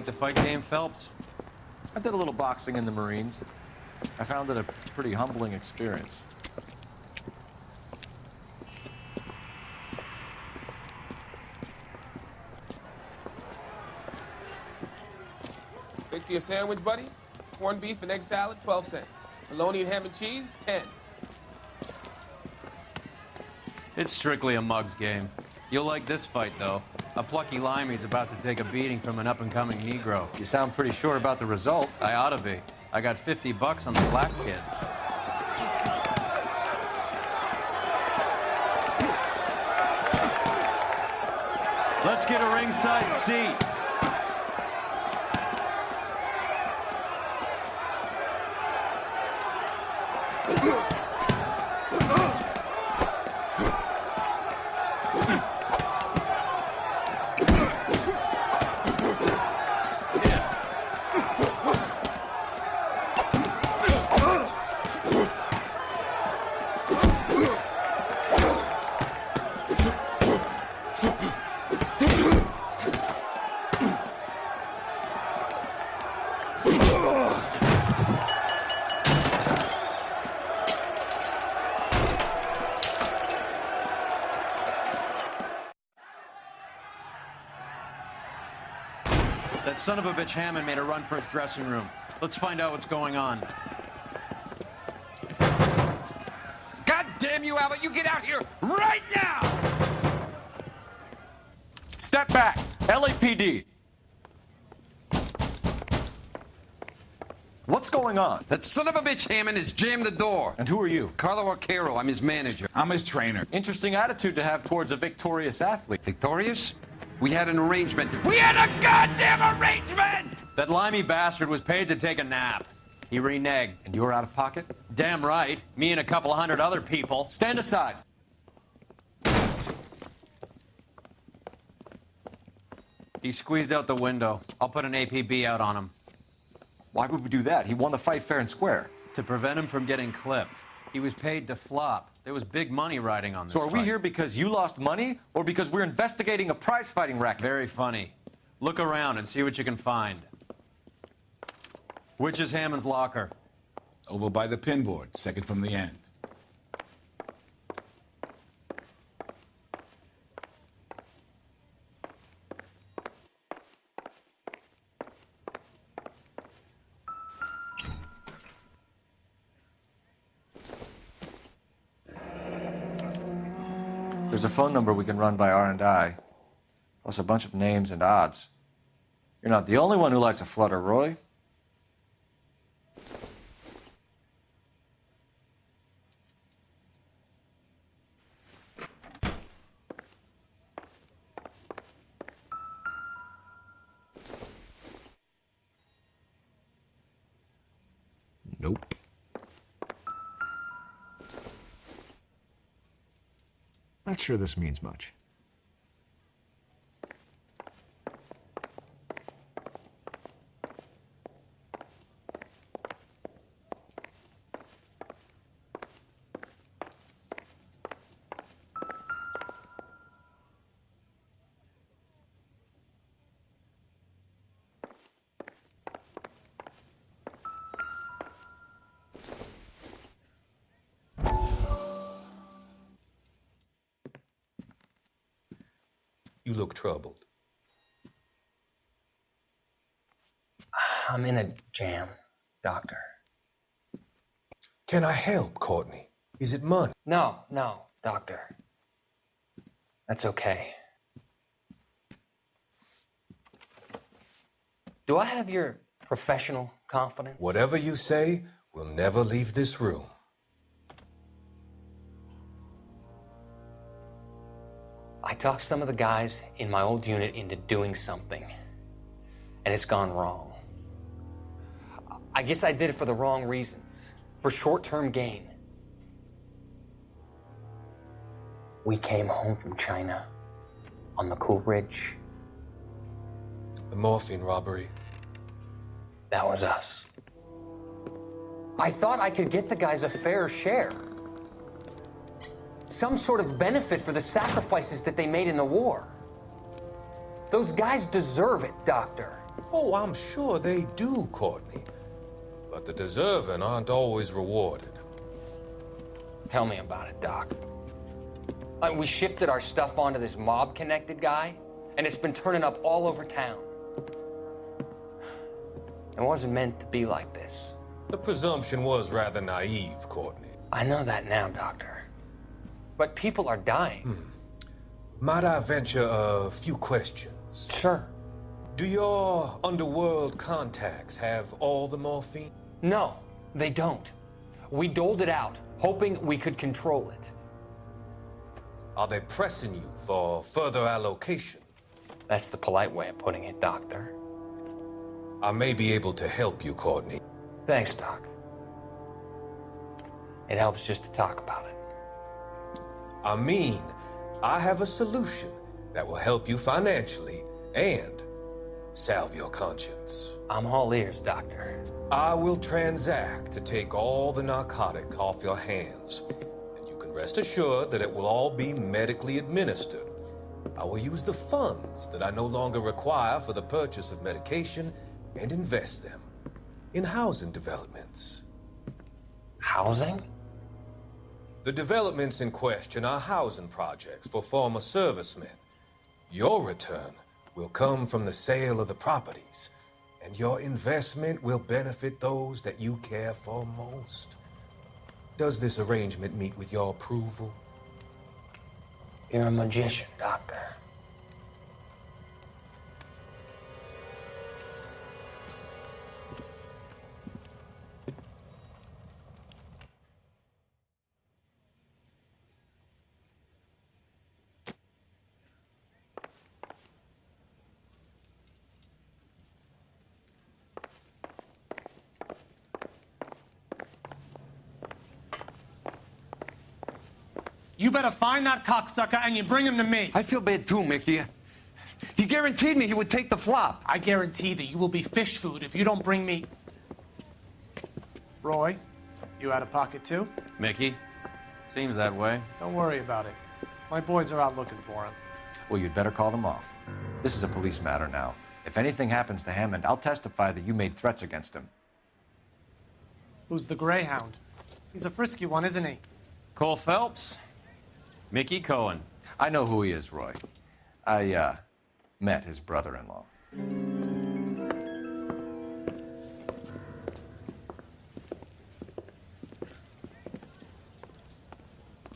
like the fight game, Phelps? I did a little boxing in the Marines. I found it a pretty humbling experience. Fix you a sandwich, buddy? Corned beef and egg salad, 12 cents. Bologna and ham and cheese, 10. It's strictly a mug's game. You'll like this fight, though. A plucky limey's about to take a beating from an up-and-coming Negro. You sound pretty sure about the result. I ought to be. I got $50 on the black kid. Let's get a ringside seat. That son of a bitch Hammond made a run for his dressing room. Let's find out what's going on. God damn you, Albert! You get out here right now! Step back! LAPD! What's going on? That son of a bitch Hammond has jammed the door. And who are you? Carlo Arcaro, I'm his manager. I'm his trainer. Interesting attitude to have towards a victorious athlete. Victorious? We had an arrangement. We had a goddamn arrangement! That limey bastard was paid to take a nap. He reneged. And you were out of pocket? Damn right. Me and a couple of hundred other people. Stand aside. He squeezed out the window. I'll put an APB out on him. Why would we do that? He won the fight fair and square. To prevent him from getting clipped. He was paid to flop. There was big money riding on this So are we fight. here because you lost money or because we're investigating a prize-fighting racket? Very funny. Look around and see what you can find. Which is Hammond's locker? Over by the pinboard, second from the end. There's a phone number we can run by R&I, plus a bunch of names and odds. You're not the only one who likes a flutter, Roy. Nope. Not sure this means much. You look troubled. I'm in a jam, Doctor. Can I help, Courtney? Is it money? No, Doctor. That's okay. Do I have your professional confidence? Whatever you say, we'll never leave this room. I talked some of the guys in my old unit into doing something, and it's gone wrong. I guess I did it for the wrong reasons, for short-term gain. We came home from China on the Cool Ridge. The morphine robbery. That was us. I thought I could get the guys a fair share. Some sort of benefit for the sacrifices that they made in the war. Those guys deserve it, Doctor. Oh, I'm sure they do, Courtney. But the deserving aren't always rewarded. Tell me about it, Doc. We shifted our stuff onto this mob-connected guy, and it's been turning up all over town. It wasn't meant to be like this. The presumption was rather naive, Courtney. I know that now, Doctor. But people are dying. Might I venture a few questions? Sure. Do your underworld contacts have all the morphine? No, they don't. We doled it out, hoping we could control it. Are they pressing you for further allocation? That's the polite way of putting it, Doctor. I may be able to help you, Courtney. Thanks, Doc. It helps just to talk about it. I mean, I have a solution that will help you financially and salve your conscience. I'm all ears, Doctor. I will transact to take all the narcotic off your hands, and you can rest assured that it will all be medically administered. I will use the funds that I no longer require for the purchase of medication and invest them in housing developments. Housing? The developments in question are housing projects for former servicemen. Your return will come from the sale of the properties, and your investment will benefit those that you care for most. Does this arrangement meet with your approval? You're a magician, Doctor. You better find that cocksucker and you bring him to me. I feel bad too, Mickey. He guaranteed me he would take the flop. I guarantee that you will be fish food if you don't bring me... Roy, you out of pocket too? Mickey? Seems that way. Don't worry about it. My boys are out looking for him. Well, you'd better call them off. This is a police matter now. If anything happens to Hammond, I'll testify that you made threats against him. Who's the Greyhound? He's a frisky one, isn't he? Cole Phelps? Mickey Cohen. I know who he is, Roy. I, met his brother-in-law.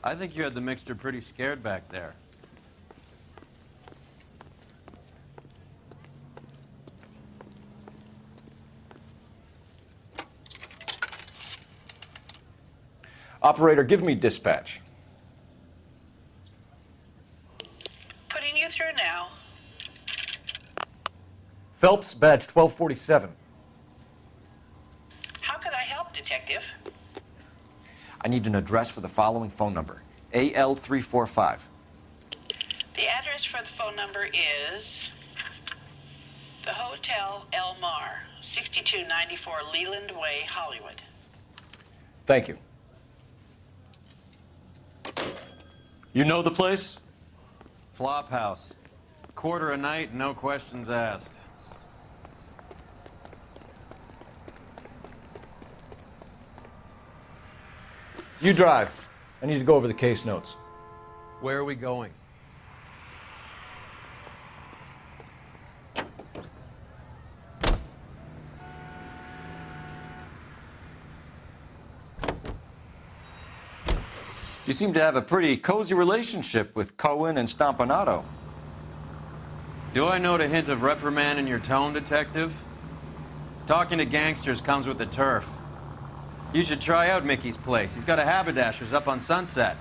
I think you had the mixture pretty scared back there. Operator, give me dispatch. Putting you through now. Phelps, badge 1247. How could I help, Detective? I need an address for the following phone number. AL345. The address for the phone number is the Hotel El Mar, 6294 Leland Way, Hollywood. Thank you. You know the place? Flop house. Quarter a night, no questions asked. You drive. I need to go over the case notes. Where are we going? You seem to have a pretty cozy relationship with Cohen and Stompanato. Do I note a hint of reprimand in your tone, Detective? Talking to gangsters comes with the turf. You should try out Mickey's place. He's got a haberdasher's up on Sunset.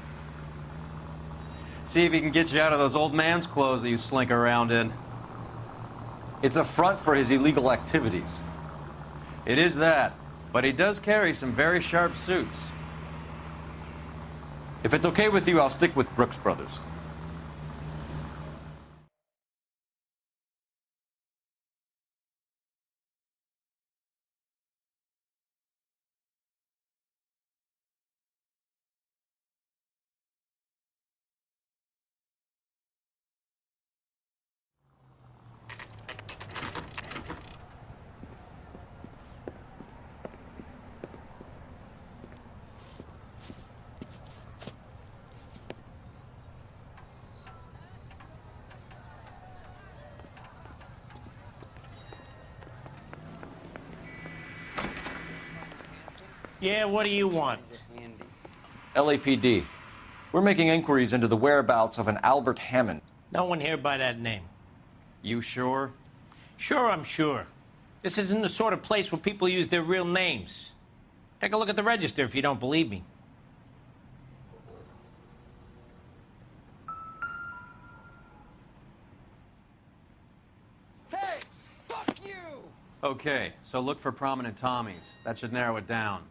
See if he can get you out of those old man's clothes that you slink around in. It's a front for his illegal activities. It is that, but he does carry some very sharp suits. If it's okay with you, I'll stick with Brooks Brothers. Yeah, what do you want? LAPD. We're making inquiries into the whereabouts of an Albert Hammond. No one here by that name. You sure? Sure, I'm sure. This isn't the sort of place where people use their real names. Take a look at the register if you don't believe me. Hey, fuck you! Okay, so look for prominent Tommies. That should narrow it down.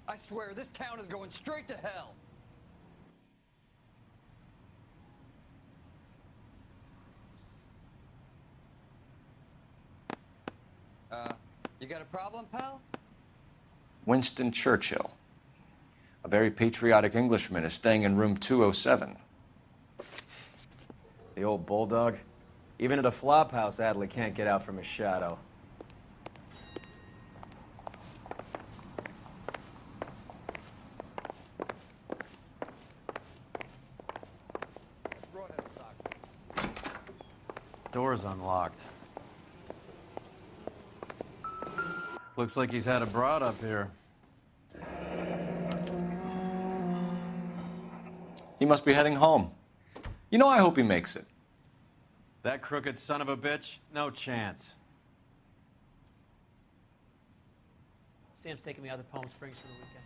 I swear, this town is going straight to hell. You got a problem, pal? Winston Churchill. A very patriotic Englishman is staying in room 207. The old bulldog. Even at a flop house, Adley can't get out from his shadow. Door's unlocked. Looks like he's had a broad up here. He must be heading home. You know, I hope he makes it. That crooked son of a bitch? No chance. Sam's taking me out to Palm Springs for the weekend.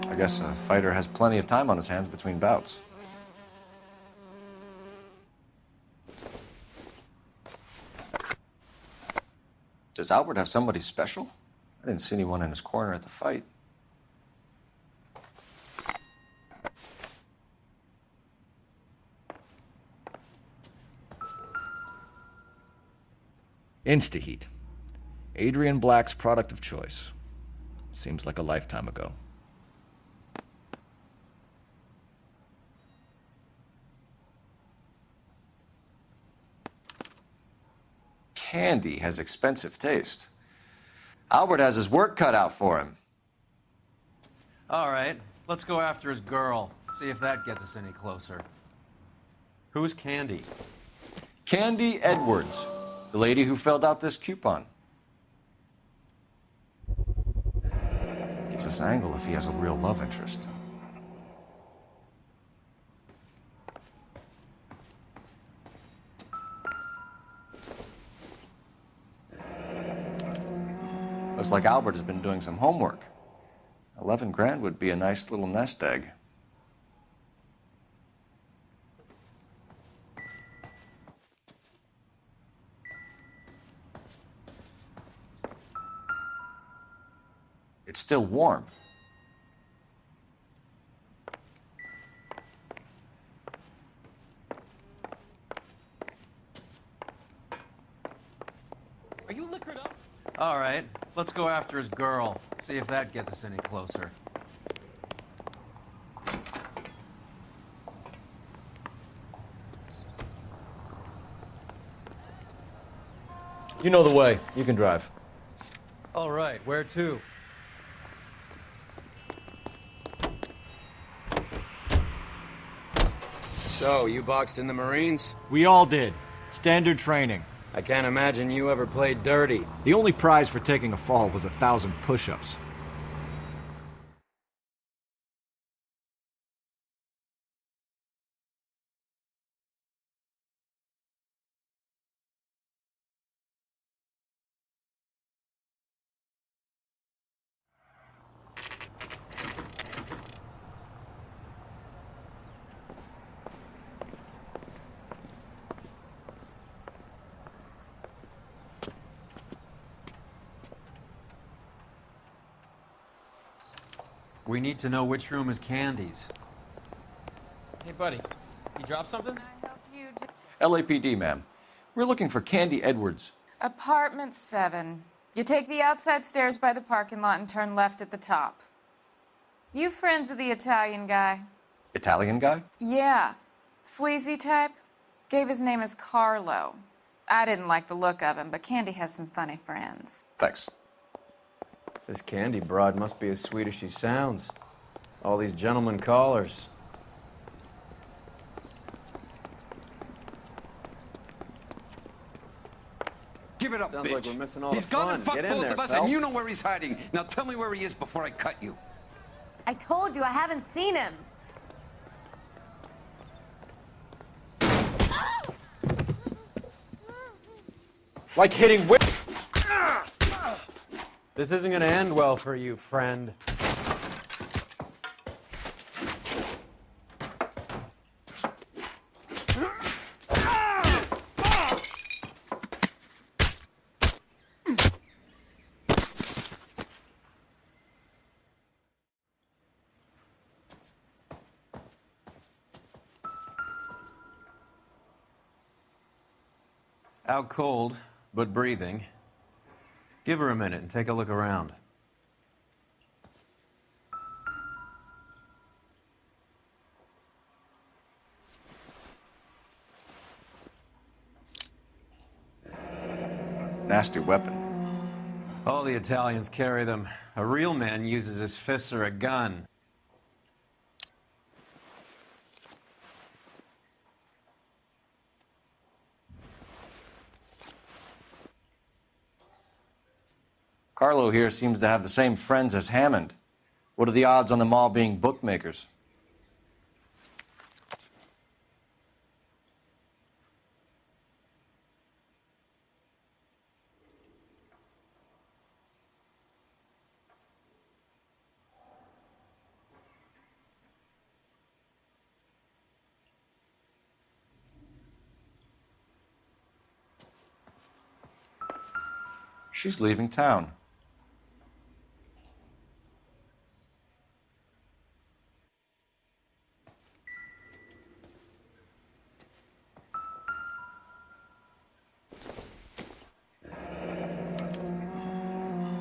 I guess a fighter has plenty of time on his hands between bouts. Does Albert have somebody special? I didn't see anyone in his corner at the fight. Instaheat. Adrian Black's product of choice. Seems like a lifetime ago. Candy has expensive taste. Albert has his work cut out for him. All right, let's go after his girl. See if that gets us any closer. Who's Candy? Candy Edwards, the lady who filled out this coupon. Gives us an angle if he has a real love interest. Looks like Albert has been doing some homework. 11 grand would be a nice little nest egg. It's still warm. Are you liquored up? All right, let's go after his girl. See if that gets us any closer. You know the way. You can drive. All right, where to? So, you boxed in the Marines? We all did. Standard training. I can't imagine you ever played dirty. The only prize for taking a fall was 1,000 push-ups. We need to know which room is Candy's. Hey, buddy. You dropped something? LAPD, ma'am. We're looking for Candy Edwards. Apartment 7. You take the outside stairs by the parking lot and turn left at the top. You friends of the Italian guy? Italian guy? Yeah. Sleazy type? Gave his name as Carlo. I didn't like the look of him, but Candy has some funny friends. Thanks. This Candy broad must be as sweet as she sounds. All these gentlemen callers. Give it up, Sounds bitch. like we're missing all He's the gone fun. and fucked Get in both there, of us, Phelps. and you know where he's hiding. Now tell me where he is before I cut you. I told you I haven't seen him. Like hitting whip. This isn't gonna end well for you, friend. Out cold, but breathing. Give her a minute and take a look around. Nasty weapon. All the Italians carry them. A real man uses his fists or a gun. Carlo here seems to have the same friends as Hammond. What are the odds on them all being bookmakers? She's leaving town.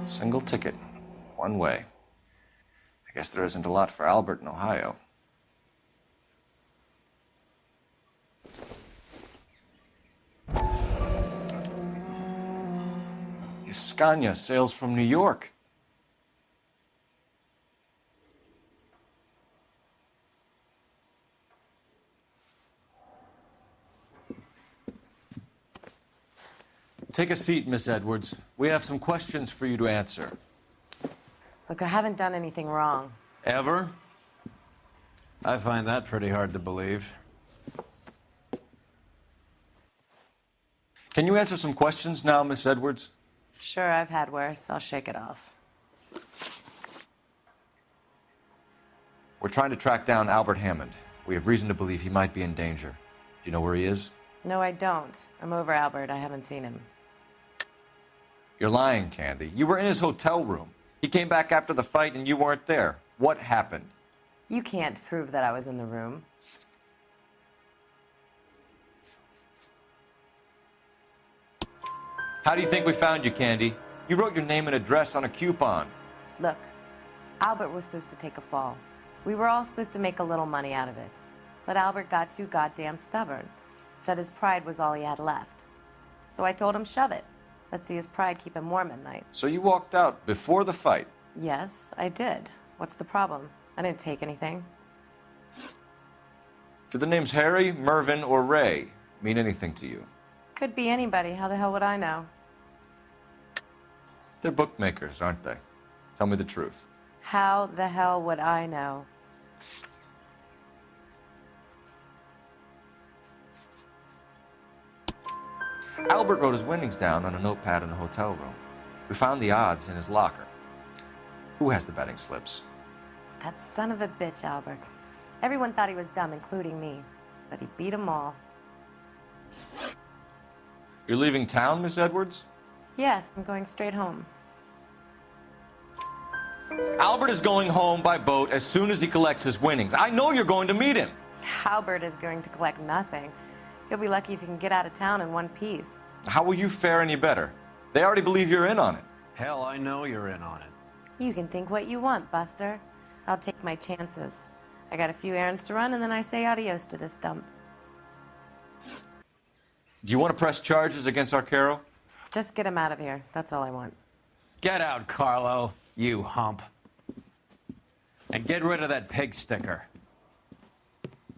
Single ticket, one way. I guess there isn't a lot for Albert in Ohio. Scania sails from New York. Take a seat, Miss Edwards. We have some questions for you to answer. Look, I haven't done anything wrong. Ever? I find that pretty hard to believe. Can you answer some questions now, Miss Edwards? Sure, I've had worse. I'll shake it off. We're trying to track down Albert Hammond. We have reason to believe he might be in danger. Do you know where he is? No, I don't. I'm over Albert. I haven't seen him. You're lying, Candy. You were in his hotel room. He came back after the fight and you weren't there. What happened? You can't prove that I was in the room. How do you think we found you, Candy? You wrote your name and address on a coupon. Look, Albert was supposed to take a fall. We were all supposed to make a little money out of it. But Albert got too goddamn stubborn. Said his pride was all he had left. So I told him, shove it. Let's see his pride keep him warm at night. So you walked out before the fight? Yes, I did. What's the problem? I didn't take anything. Do the names Harry, Mervyn, or Ray mean anything to you? Could be anybody. How the hell would I know? They're bookmakers, aren't they? Tell me the truth. How the hell would I know? Albert wrote his winnings down on a notepad in the hotel room. We found the odds in his locker. Who has the betting slips? That son of a bitch, Albert. Everyone thought he was dumb, including me. But he beat them all. You're leaving town, Miss Edwards? Yes, I'm going straight home. Albert is going home by boat as soon as he collects his winnings. I know you're going to meet him. Albert is going to collect nothing. He'll be lucky if he can get out of town in one piece. How will you fare any better? They already believe you're in on it. Hell, I know you're in on it. You can think what you want, Buster. I'll take my chances. I got a few errands to run, and then I say adios to this dump. Do you want to press charges against Arcaro? Just get him out of here. That's all I want. Get out, Carlo, you hump. And get rid of that pig sticker.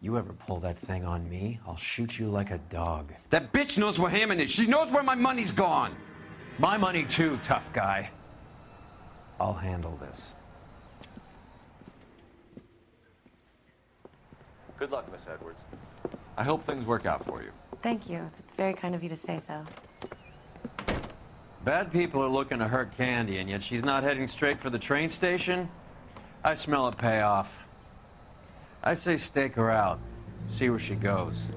You ever pull that thing on me, I'll shoot you like a dog. That bitch knows where Hammond is. She knows where my money's gone. My money too, tough guy. I'll handle this. Good luck, Miss Edwards. I hope things work out for you. Thank you. It's very kind of you to say so. Bad people are looking to hurt Candy, and yet she's not heading straight for the train station? I smell a payoff. I say stake her out. See where she goes.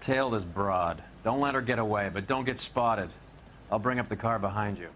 Tail this broad. Don't let her get away, but don't get spotted. I'll bring up the car behind you.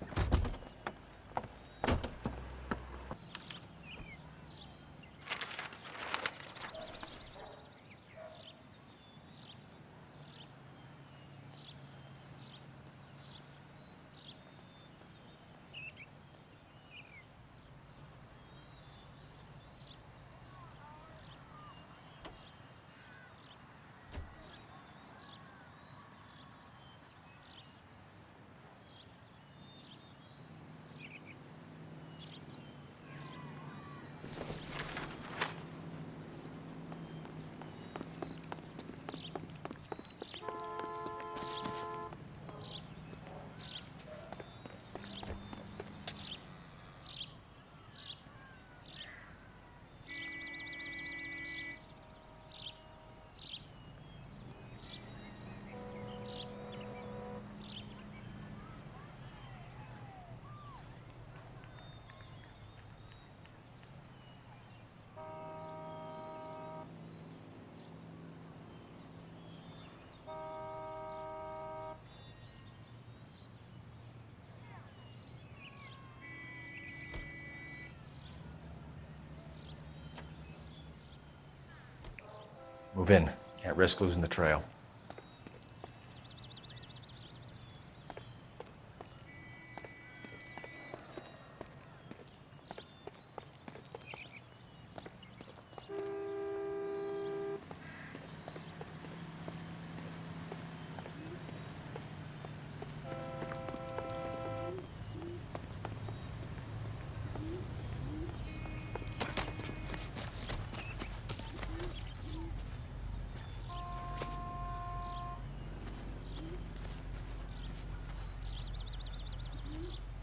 Move in. Can't risk losing the trail.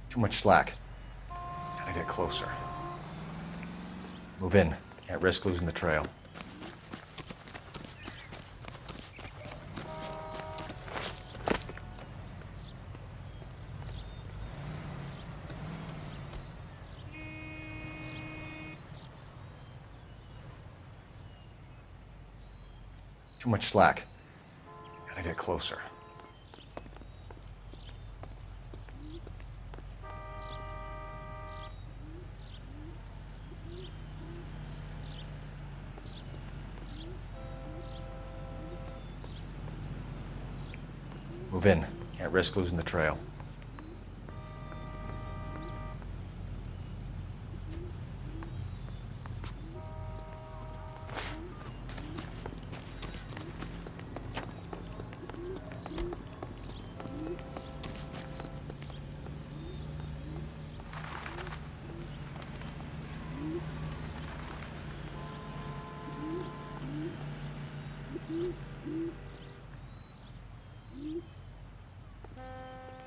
Too much slack. Gotta get closer. Move in. Can't risk losing the trail. Too much slack. Gotta get closer. Move in. Can't risk losing the trail.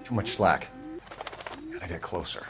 Too much slack. Gotta get closer.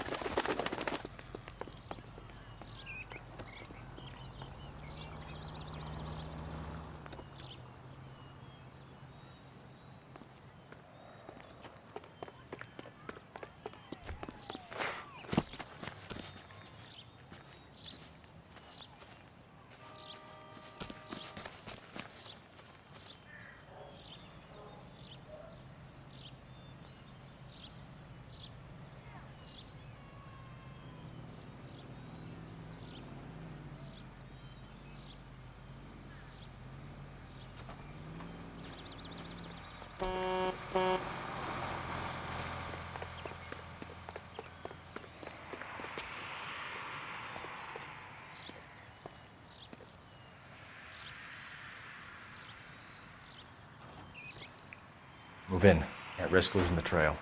in. Can't risk losing the trail.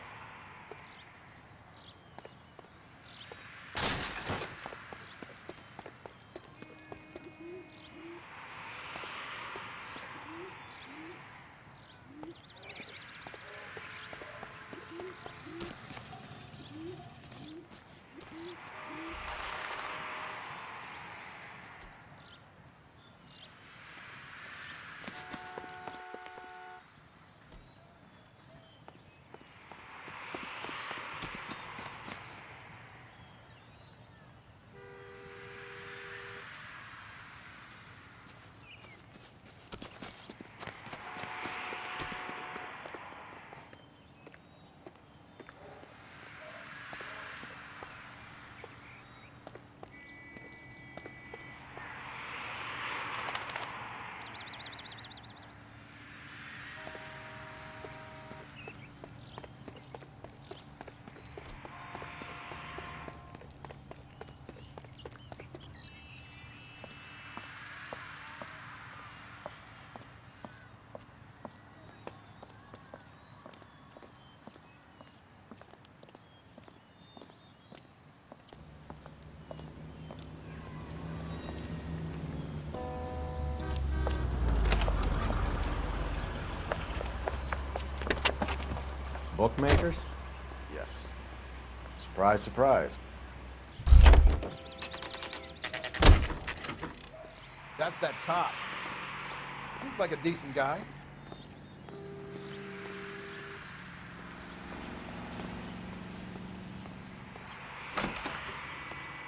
Bookmakers? Yes. Surprise, surprise. That's that cop. Seems like a decent guy.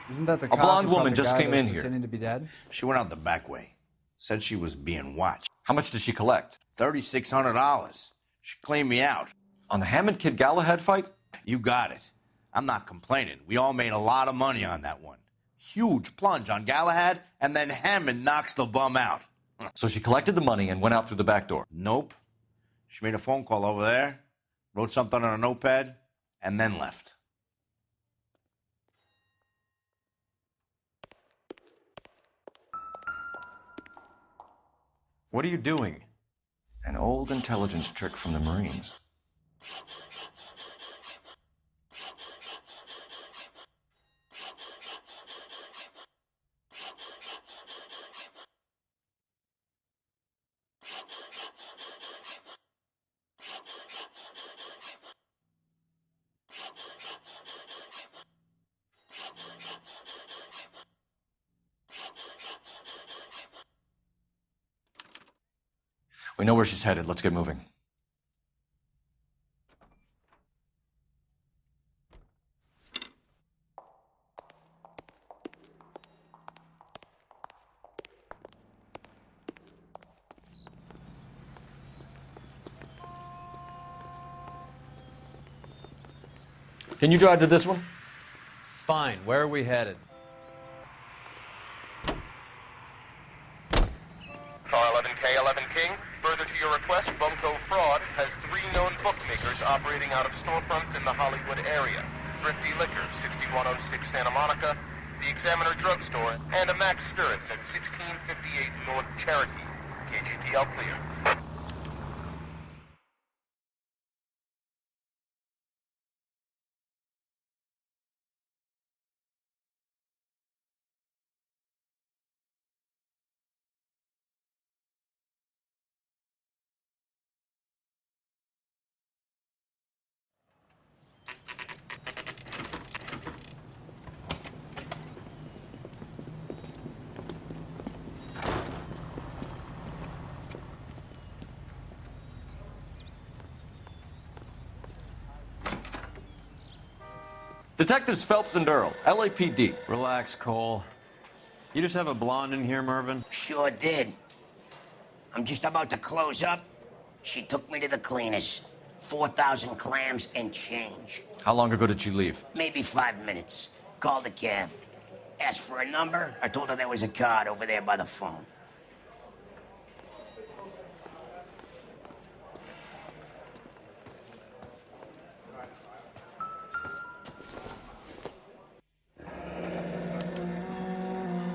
Isn't that the A cop blonde who brought woman the just guy came that in was here. pretending to be dead? She went out the back way. Said she was being watched. How much did she collect? $3,600. She cleaned me out. On the Hammond Kid Galahad fight? You got it. I'm not complaining. We all made a lot of money on that one. Huge plunge on Galahad, and then Hammond knocks the bum out. So she collected the money and went out through the back door? Nope. She made a phone call over there, wrote something on a notepad, and then left. What are you doing? An old intelligence trick from the Marines. We know where she's headed. Let's get moving. Can you drive to this one? Fine. Where are we headed? Car 11K, 11 King. Further to your request, Bunko Fraud has 3 known bookmakers operating out of storefronts in the Hollywood area. Thrifty Liquor, 6106 Santa Monica, the Examiner Drugstore, and a Max Spirits at 1658 North Cherokee. KGPL clear. Detectives Phelps and Earl, LAPD. Relax, Cole. You just have a blonde in here, Mervyn? Sure did. I'm just about to close up. She took me to the cleaners. 4,000 clams and change. How long ago did she leave? Maybe 5 minutes. Called a cab. Asked for a number. I told her there was a card over there by the phone.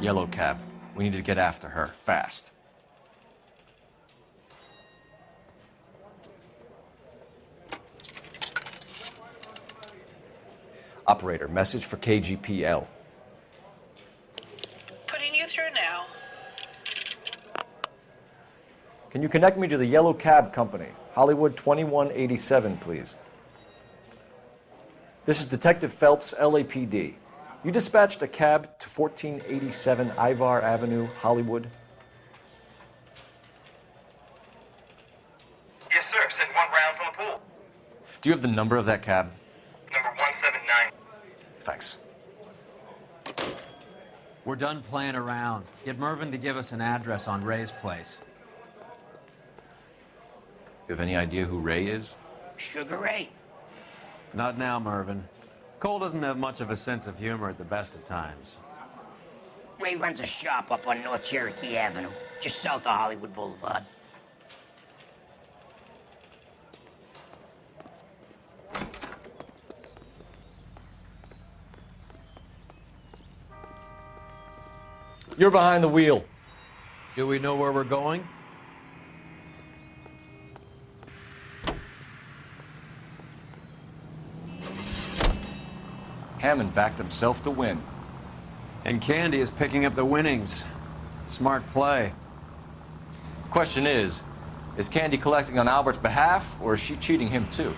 Yellow cab. We need to get after her, fast. Operator, message for KGPL. Putting you through now. Can you connect me to the Yellow Cab Company, Hollywood 2187, please? This is Detective Phelps, LAPD. You dispatched a cab to 1487 Ivar Avenue, Hollywood? Yes, sir. Sent one round from the pool. Do you have the number of that cab? Number 179. Thanks. We're done playing around. Get Mervyn to give us an address on Ray's place. You have any idea who Ray is? Sugar Ray? Not now, Mervyn. Cole doesn't have much of a sense of humor at the best of times. Ray runs a shop up on North Cherokee Avenue, just south of Hollywood Boulevard. You're behind the wheel. Do we know where we're going? Hammond backed himself to win. And Candy is picking up the winnings. Smart play. Question is Candy collecting on Albert's behalf, or is she cheating him too?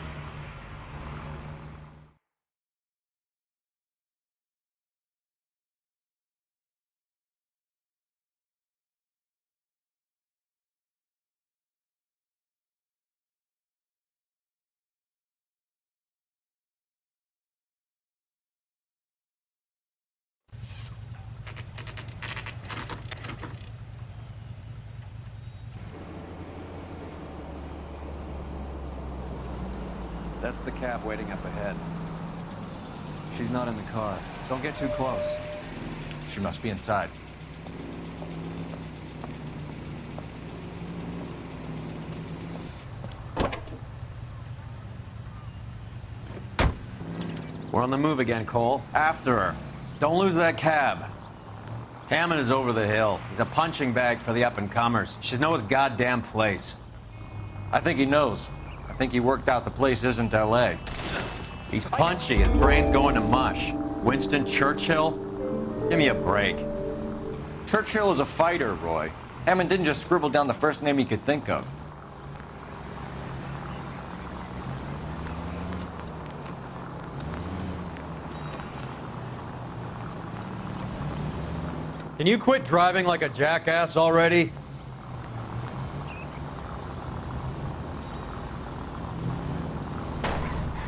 That's the cab waiting up ahead. She's not in the car. Don't get too close. She must be inside. We're on the move again, Cole. After her. Don't lose that cab. Hammond is over the hill. He's a punching bag for the up-and-comers. She knows his goddamn place. I think he knows. I think he worked out the place isn't L.A. He's punchy. His brain's going to mush. Winston Churchill? Give me a break. Churchill is a fighter, Roy. Hammond didn't just scribble down the first name he could think of. Can you quit driving like a jackass already?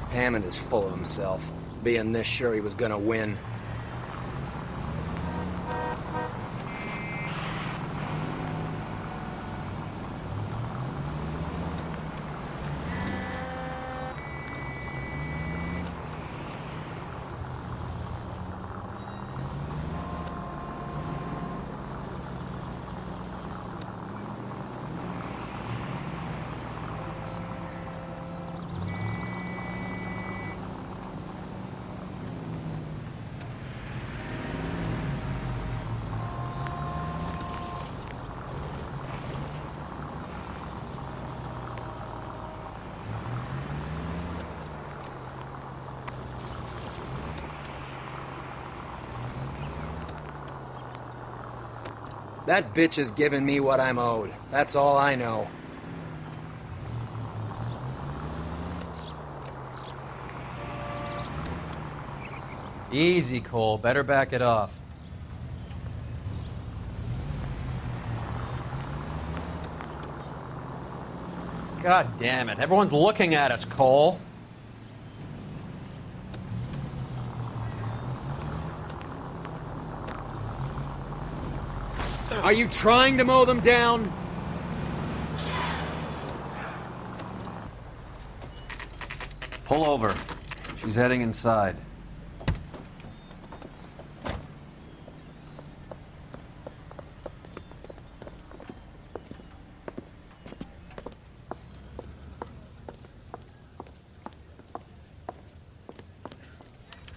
Hammond is full of himself, being this sure he was gonna win. That bitch is giving me what I'm owed. That's all I know. Easy, Cole. Better back it off. God damn it. Everyone's looking at us, Cole. Are you trying to mow them down? Pull over. She's heading inside.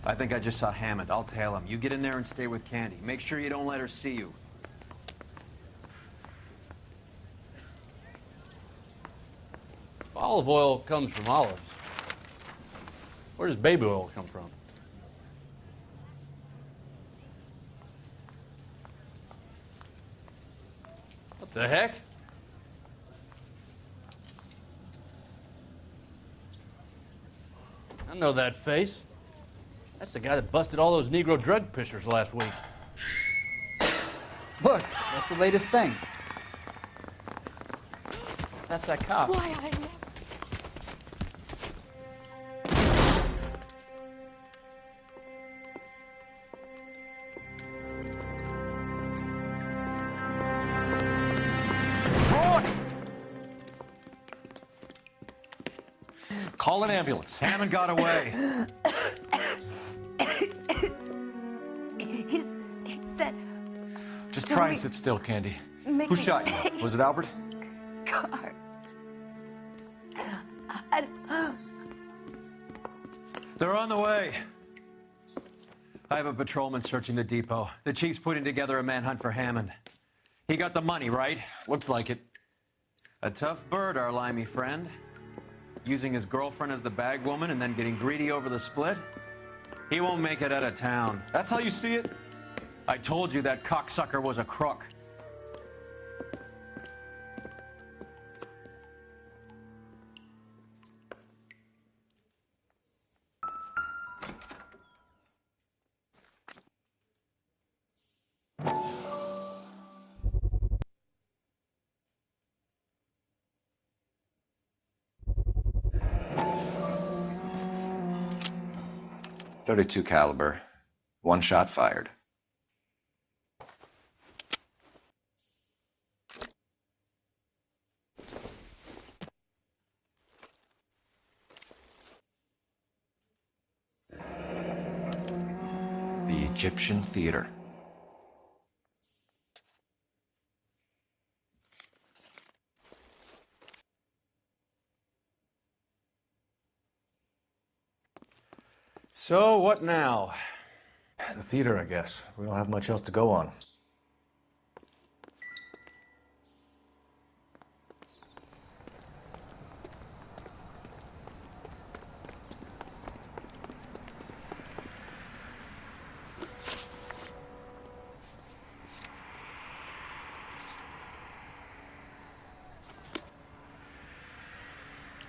I think I just saw Hammond. I'll tail him. You get in there and stay with Candy. Make sure you don't let her see you. Olive oil comes from olives. Where does baby oil come from? What the heck? I know that face. That's the guy that busted all those Negro drug pushers last week. Look, that's the latest thing. That's that cop. Why I never... Call an ambulance. Hammond got away. He said... Just try and sit still, Candy. Who shot you? Was it Albert? Car. They're on the way. I have a patrolman searching the depot. The chief's putting together a manhunt for Hammond. He got the money, right? Looks like it. A tough bird, our limey friend. Using his girlfriend as the bag woman and then getting greedy over the split. He won't make it out of town. That's how you see it? I told you that cocksucker was a crook. .32 caliber. One shot fired. The Egyptian Theater. So, what now? The theater, I guess. We don't have much else to go on.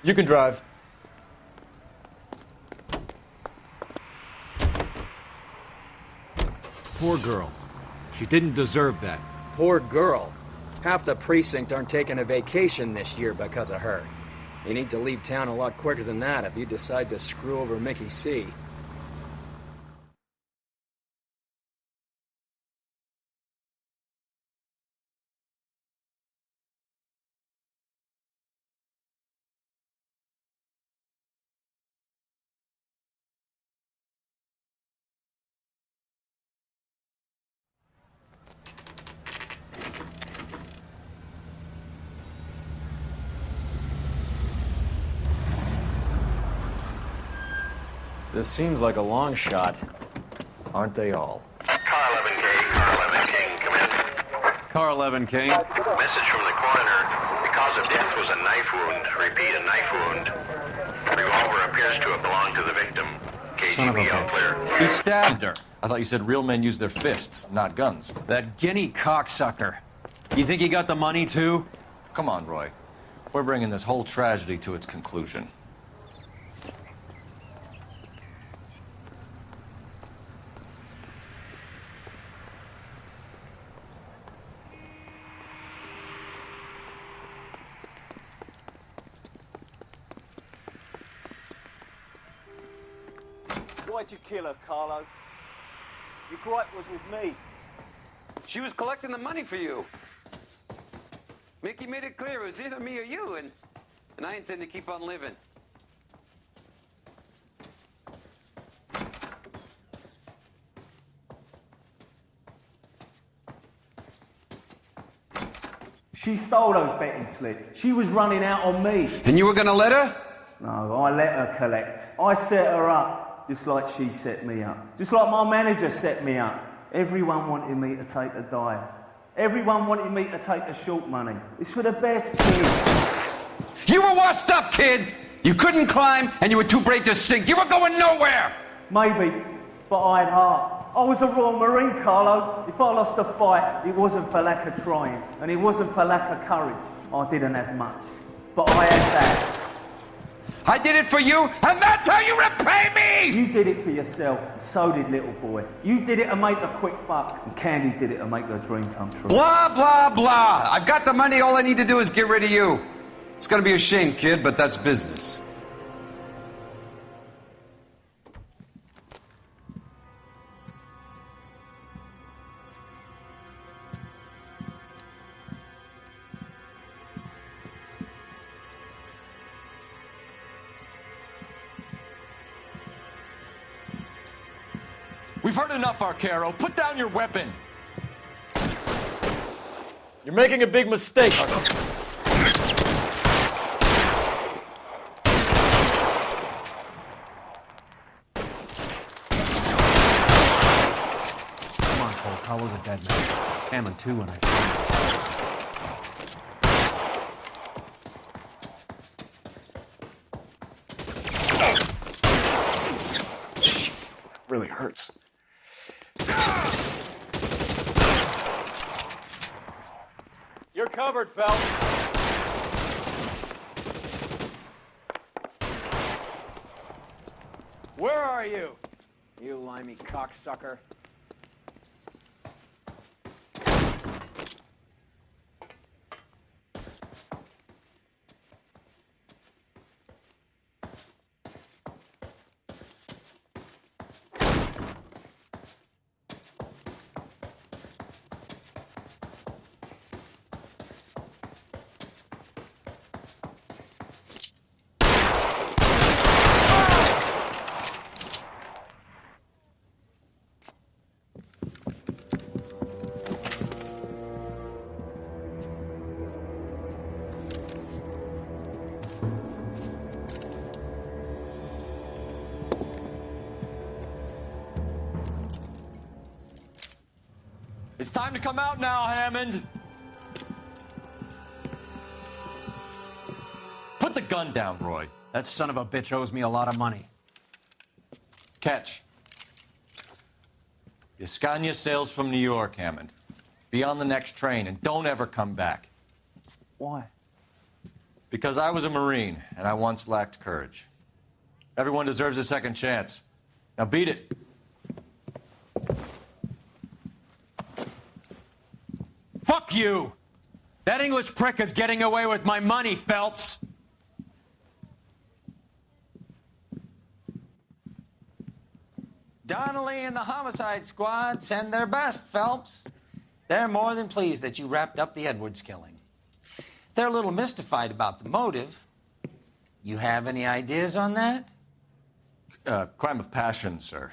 You can drive. Poor girl. She didn't deserve that. Poor girl. Half the precinct aren't taking a vacation this year because of her. You need to leave town a lot quicker than that if you decide to screw over Mickey C. This seems like a long shot. Aren't they all? Car 11K, Car 11 King, come in. Car 11 King. Message from the coroner. The cause of death was a knife wound. Repeat, a knife wound. The revolver appears to have belonged to the victim. Son of a KGB all clear. bitch. He stabbed her. I thought you said real men use their fists, not guns. That guinea cocksucker. You think he got the money, too? Come on, Roy. We're bringing this whole tragedy to its conclusion. Why'd you kill her, Carlo? Your gripe was with me. She was collecting the money for you. Mickey made it clear it was either me or you, and I intend to keep on living. She stole those betting slips. She was running out on me. And you were gonna let her? No, I let her collect. I set her up, just like she set me up. Just like my manager set me up. Everyone wanted me to take a dive. Everyone wanted me to take the short money. It's for the best, kid. You were washed up, kid! You couldn't climb, and you were too brave to sink. You were going nowhere! Maybe, but I had heart. I was a Royal Marine, Carlo. If I lost a fight, it wasn't for lack of trying, and it wasn't for lack of courage. I didn't have much, but I had that. I did it for you, and that's how you repay me! You did it for yourself, and so did little boy. You did it to make a quick buck, and Candy did it to make her dream come true. Blah, blah, blah. I've got the money. All I need to do is get rid of you. It's gonna be a shame, kid, but that's business. We've heard enough, Arcaro. Put down your weapon. You're making a big mistake. Come on, Cole. Carlo's a dead man. Hammond, too, when I think. Shit. Really hurts. You're covered, Phelps. Where are you? You limey cocksucker. It's time to come out now, Hammond. Put the gun down, Roy. That son of a bitch owes me a lot of money. Catch. Escania sails from New York, Hammond. Be on the next train and don't ever come back. Why? Because I was a Marine and I once lacked courage. Everyone deserves a second chance. Now beat it. Fuck you! That English prick is getting away with my money, Phelps! Donnelly and the homicide squad send their best, Phelps. They're more than pleased that you wrapped up the Edwards killing. They're a little mystified about the motive. You have any ideas on that? Crime of passion, sir.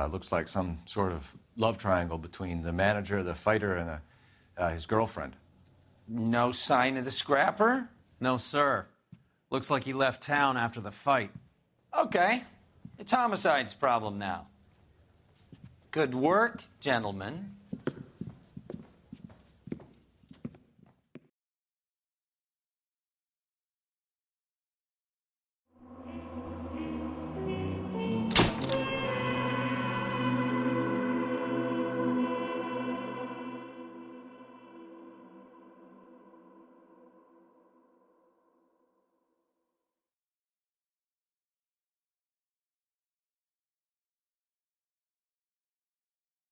Looks like some sort of love triangle between the manager, the fighter, and his girlfriend. No sign of the scrapper? No, sir. Looks like he left town after the fight. Okay. It's homicide's problem now. Good work, gentlemen.